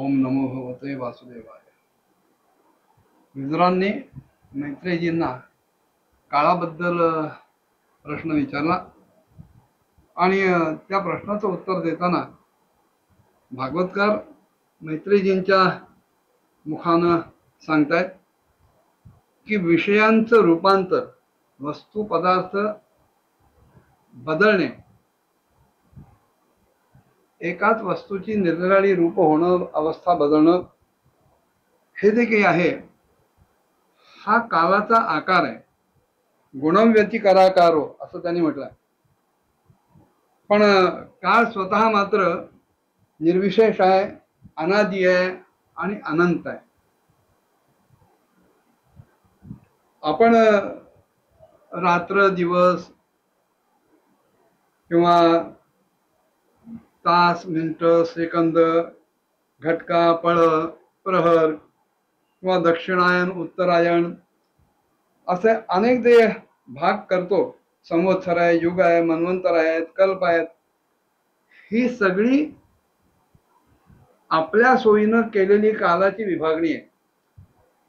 ओम नमो भगवते वासुदेवाय। विदुरांनी मैत्रेयींना काळाबद्दल प्रश्न विचारला आणि त्या प्रश्नाचं उत्तर देताना भागवतकार मैत्रेयींच्या मुखानं सांगतायत की विषयांचं रूपांतर, वस्तू पदार्थ बदलणे, एकाच वस्तूची निरनिराळी रूप होणं, अवस्था बदलणं, हे जे काही आहे हा कालाचा आकार आहे. गुणं व्यतिकराकारो असं त्यांनी म्हटलं. पण काळ स्वतः मात्र निर्विशेष आहे, अनादि आहे आणि अनंत आहे. आपण रात्र दिवस किंवा तास मिनिट सेकंद घटका पळ प्रहर किंवा दक्षिणायन उत्तरायण असे अनेक जे भाग करतो, संवत्सर आहे, युग आहे, मन्वंतर आहेत, कल्प आहेत, ही सगळी आपल्या सोयीनं केलेली कालाची विभागणी आहे.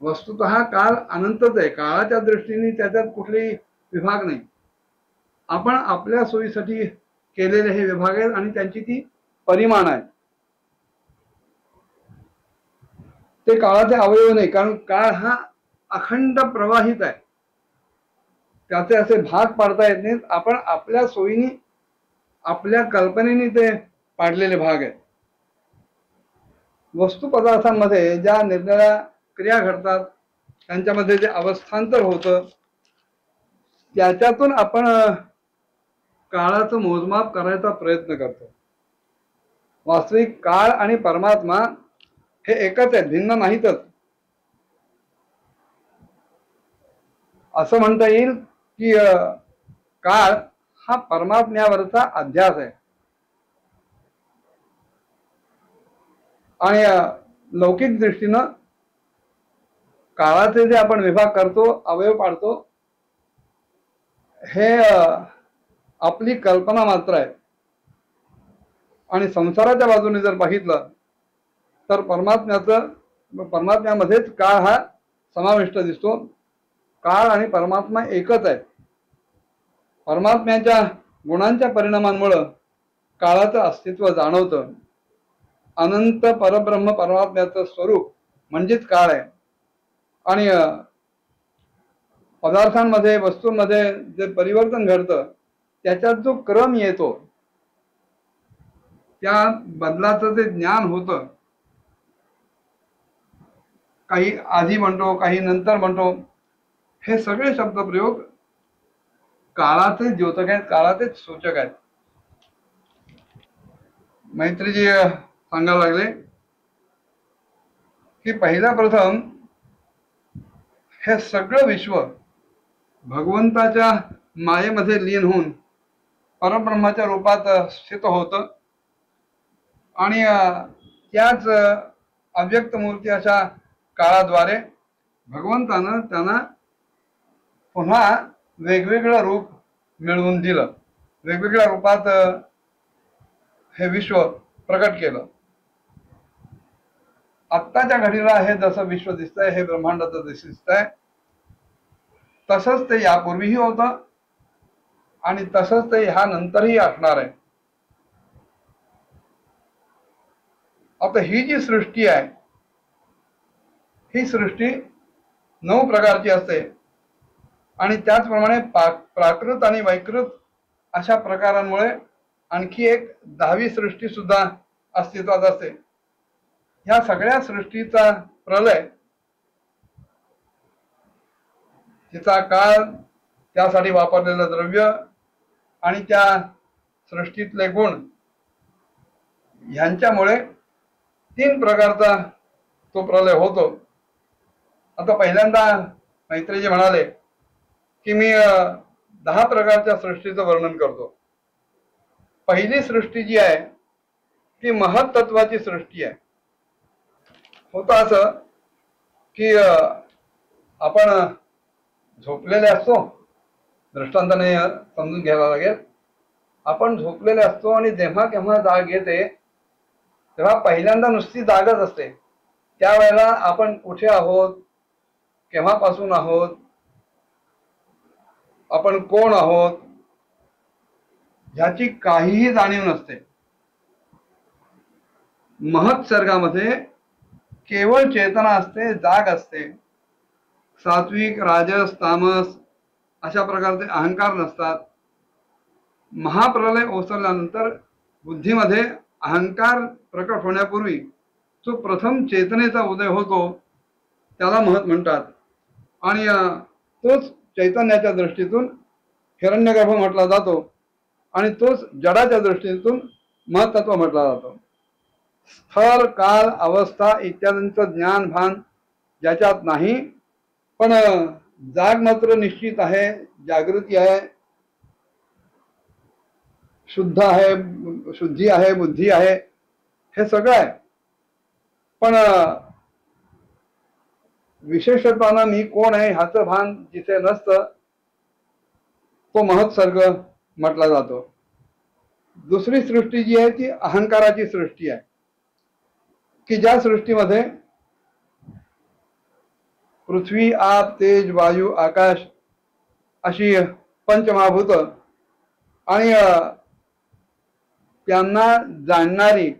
वस्तुतः काल अनंतच आहे, काळाच्या दृष्टीने त्याच्यात कुठलेही विभाग नाही. आपण आपल्या सोयीसाठी केलेले हे विभाग आहेत आणि त्यांची ती परिमाण आहे. ते काळाचे अवयव नाही, कारण काळ हा अखंड प्रवाहित आहे, त्याचे असे भाग पाडता येत नाहीत. आपण आपल्या सोयीने आपल्या कल्पनेने ते पाडलेले भाग आहेत. वस्तू पदार्थांमध्ये ज्या निरनिराळ्या क्रिया घडतात, त्यांच्यामध्ये जे अवस्थांतर होतं, त्याच्यातून आपण काळाचं मोजमाप करायचा प्रयत्न करतो. वास्तविक काळ आणि परमात्मा हे एकच आहेत, भिन्न नाहीतच. असं म्हणता येईल की काळ हा परमात्म्यावरचा अध्यास आहे. आणि लौकिक दृष्टीनं काळाचे जे आपण विभाग करतो, अवयव पाडतो, हे आपली कल्पना मात्र आहे. आणि संसाराच्या बाजूने जर पाहितलं तर परमात्म्यामध्येच काळ हा समाविष्ट दिसतो. काळ आणि परमात्मा एकच आहे. परमात्म्याच्या गुणांच्या परिणामांमुळं काळाचं अस्तित्व जाणवतं. अनंत परब्रह्म परमात्म्याचं स्वरूप म्हणजेच काळ आहे. आणि पदार्थांमध्ये, वस्तूंमध्ये जे परिवर्तन घडतं, त्याच्यात जो क्रम येतो, त्या बदलाचं जे ज्ञान होतं, काही आधी म्हणतो, काही नंतर म्हणतो, हे सगळे शब्दप्रयोग काळाचे द्योतक आहेत, काळाचेच सूचक आहेत. मैत्रीजी सांगायला लागले की पहिल्या प्रथम हे सगळं विश्व भगवंताच्या मायेमध्ये लीन होऊन परब्रह्माच्या रूपात स्थित होतं आणि त्याच अव्यक्त मूर्ती अशा काळाद्वारे भगवंतानं त्यांना पुन्हा वेगवेगळं रूप मिळवून दिलं, वेगवेगळ्या रूपात हे विश्व प्रकट केलं. आत्ताच्या घडीला हे जसं विश्व दिसतंय, हे ब्रह्मांडाचं दिसतंय, तसंच ते यापूर्वीही होतं आणि तसंच ते ह्या नंतरही असणार आहे. आता ही जी सृष्टी आहे, ही सृष्टी 9 प्रकारची असते आणि त्याचप्रमाणे प्राकृत आणि वैकृत अशा प्रकारांमुळे आणखी एक 10वी सृष्टी सुद्धा अस्तित्वात असते. ह्या सगळ्या सृष्टीचा प्रलय, तिचा काळ, त्यासाठी वापरलेलं द्रव्य आणि त्या सृष्टीतले गुण, ह्यांच्यामुळे 3 प्रकारचा तो प्रलय होतो. आता पहिल्यांदा मैत्रेयी म्हणाले की मी 10 प्रकारच्या सृष्टीचं वर्णन करतो. पहिली सृष्टी जी आहे ती महत्त्वाची सृष्टी आहे. होतं असं की आपण झोपलेले असतो, दृष्टांताने समजून घ्यायला लागेल. आपण झोपलेले असतो आणि जेव्हा केव्हा जाग येते तेव्हा पहिल्यांदा नुसती जागच असते. त्यावेळेला आपण कुठे आहोत, केव्हापासून आहोत, आपण कोण आहोत ह्याची काहीही जाणीव नसते. महत् सर्गामध्ये केवळ चेतना असते, जाग असते. सात्विक, राजस, तामस अशा प्रकारचे अहंकार नसतात. महाप्रलय ओसरल्यानंतर बुद्धीमध्ये अहंकार प्रकट होण्यापूर्वी जो प्रथम चेतनेचा उदय होतो त्याला महत् म्हणतात. आणि तोच चैतन्याच्या दृष्टीतून हिरण्यगर्भ म्हटला जातो आणि तोच जडाच्या दृष्टीतून महत्त्व म्हटला जातो. स्थळ, काल, अवस्था इत्यादींचं ज्ञान भान ज्याच्यात नाही, पण जाग मात्र निश्चित आहे, जागृती आहे, शुद्ध आहे, शुद्धी आहे, बुद्धी आहे, हे सगळं आहे. पण विशेषत्वानं मी कोण आहे ह्याचं भान जिथे नसतं तो महत्सर्ग म्हटला जातो. दुसरी सृष्टी जी आहे ती अहंकाराची सृष्टी आहे, की ज्या सृष्टीमध्ये पृथ्वी, आप, तेज, वायू, आकाश अशी पंचमहाभूत आणि त्यांना जाणणारी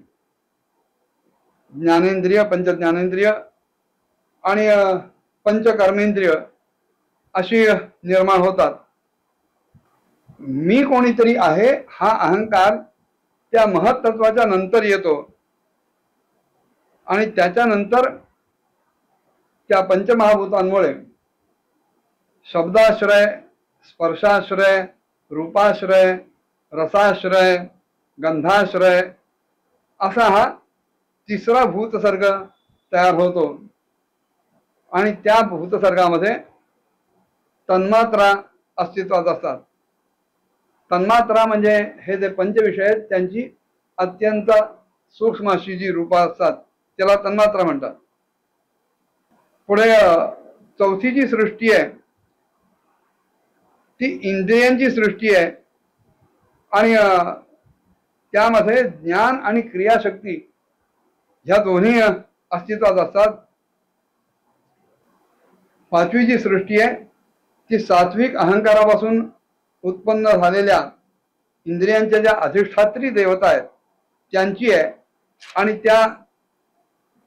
ज्ञानेंद्रिय, पंचज्ञानेंद्रिय आणि पंचकर्मेंद्रिय अशी निर्माण होतात. मी कोणीतरी आहे हा अहंकार त्या महत्त्वाच्या नंतर येतो आणि त्याच्यानंतर त्या पंचमहाभूतांमुळे शब्दाश्रय, स्पर्शाश्रय, रूपाश्रय, रसाश्रय, गंधाश्रय असा हा तिसरा भूतसर्ग तयार होतो. आणि त्या भूतसर्गामध्ये तन्मात्रा अस्तित्वात असतात. तन्मात्रा म्हणजे हे जे पंचविषय आहेत त्यांची अत्यंत सूक्ष्म अशी जी रूपं असतात त्याला तन्मात्रा म्हणतात. पुढे चौथी जी सृष्टी आहे ती इंद्रियांची सृष्टी आहे आणि त्यामध्ये ज्ञान आणि क्रियाशक्ती ह्या दोन्ही अस्तित्वात असतात. पाचवी जी सृष्टी आहे ती सात्विक अहंकारापासून उत्पन्न झालेल्या इंद्रियांच्या ज्या अधिष्ठात्री देवता आहेत त्यांची आहे आणि त्या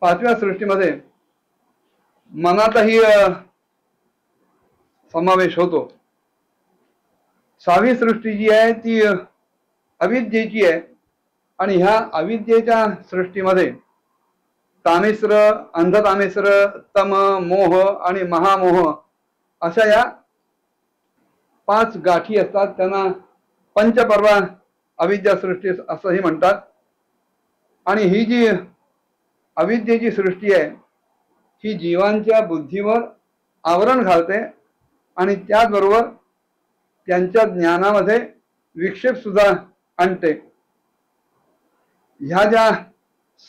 पाचव्या सृष्टीमध्ये मनातही समावेश होतो. सहावी सृष्टी जी आहे ती अविद्येची आहे आणि ह्या अविद्येच्या सृष्टीमध्ये तामेश्र, अंधतामेश्र, तम, मोह आणि महामोह अशा या 5 गाठी असतात. त्यांना पंचपर्वा अविद्या सृष्टी असंही म्हणतात. आणि ही जी अविद्येची सृष्टी आहे ही जीवांच्या बुद्धीवर आवरण घालते आणि त्याचबरोबर त्यांच्या ज्ञानामध्ये विक्षेप सुद्धा आणते. ह्या ज्या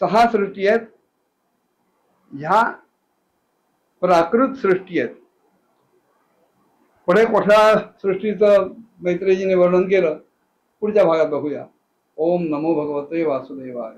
6 सृष्टी आहेत ह्या प्राकृत सृष्टी आहेत. पुढे कुठल्या सृष्टीचं मैत्रेयीने वर्णन केलं पुढच्या भागात बघूया. ओम नमो भगवते वासुदेवाय.